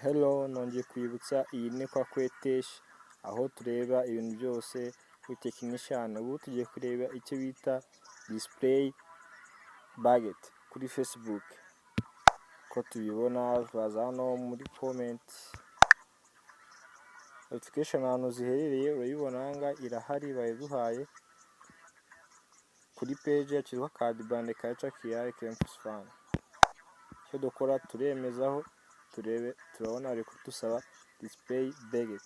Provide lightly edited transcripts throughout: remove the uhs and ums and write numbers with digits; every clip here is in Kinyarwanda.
Hello, nongeye kwibutsa iyi ni kwa Kweteshi aho tureba ibintu byose kuri tekinishani. Ubu tugiye kureba icyo bita display budget kuri Facebook. Uko tubibona baza hano muri comment, notification ahantu ziherereye urayibona aha irahari, bayiduhaye kuri page yacu yitwa card band culture kiyaye campus fan. Icyo dukora turemezaho turebe, turabona bari kudusaba display budget.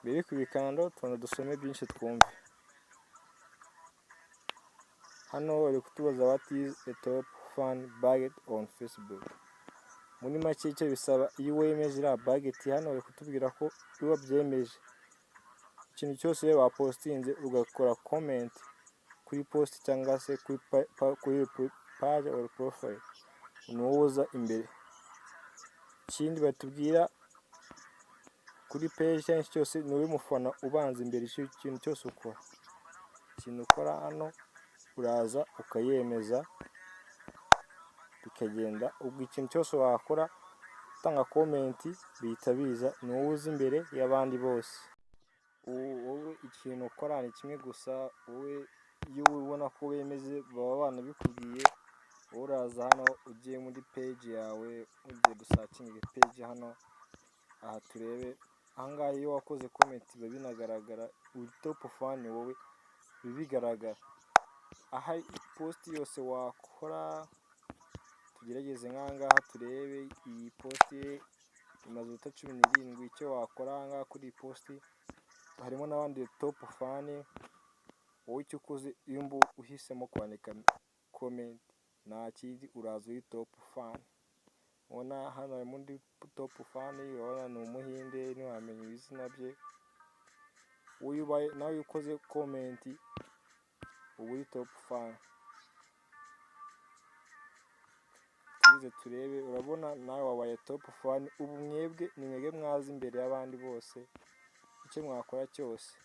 Mbere kubikanda tubona dusome byinshi twumve. Hano bari kutubaza what is a top fan budget on Facebook. Muri make icyo bisaba iyo wemeje iriya budget, hano bari kutubwira ko iyo wabyemeje ikintu cyose iyo wapostinze ugakora comment kuri post cyangwa se kuri page or profile, ni wowe uza imbere. Ikindi batubwira kuri page cyangwa cyose ni wowe mufana ubanza imbere. Icyo kintu cyose ukora, ikintu ukora hano uraza ukayemeza bikagenda. Ubwo ikintu cyose wakora utanga comment bihita biza, ni wowe uza imbere y'abandi bose. Wowe ikintu ukora ni kimwe gusa, wowe iyo ubona ko wemeze baba banabikubwiye, wowe uraza hano ugiye muri page yawe, ugiye dusacinga page hano. Aha turebe ahangaha iyo wakoze comment biba binagaragara, uri top fan wowe bibigaragara. Aha post yose wakora, tugerageze nk'ahangaha turebe iyi post imaze iminota 17. Icyo wakora ahangaha kuri iyi post, harimo n'abandi top fan. Wowe icyo ukoze iyo uhisemo kwandika comment, nta kindi uraza uri top fan. Ubona hano harimo undi top fan, urabona ni umuhinde ntiwamenya ibizina bye. Nawe ukoze comment uba uri top fan. Tuze turebe, urabona nawe wabaye top fan. Ubu mwebwe ni mwebwe mwaza imbere y'abandi bose. Icyo mwakora cyose,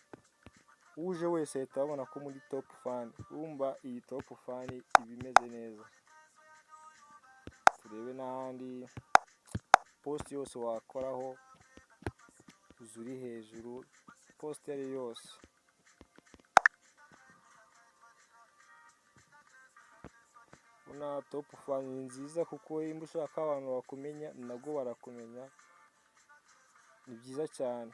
uje wese ahita abona ko muri top fan. Urumva iyi top fan iba imeze neza. Turebe n'ahandi post yose wakoraho uza uri hejuru, post ari yose. Ubona top fan ni nziza kuko iyo ushaka abantu bakumenya nabwo barakumenya, ni byiza cyane.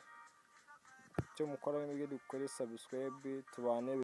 Icyo mukora mwebwe dukore subscribe tubane.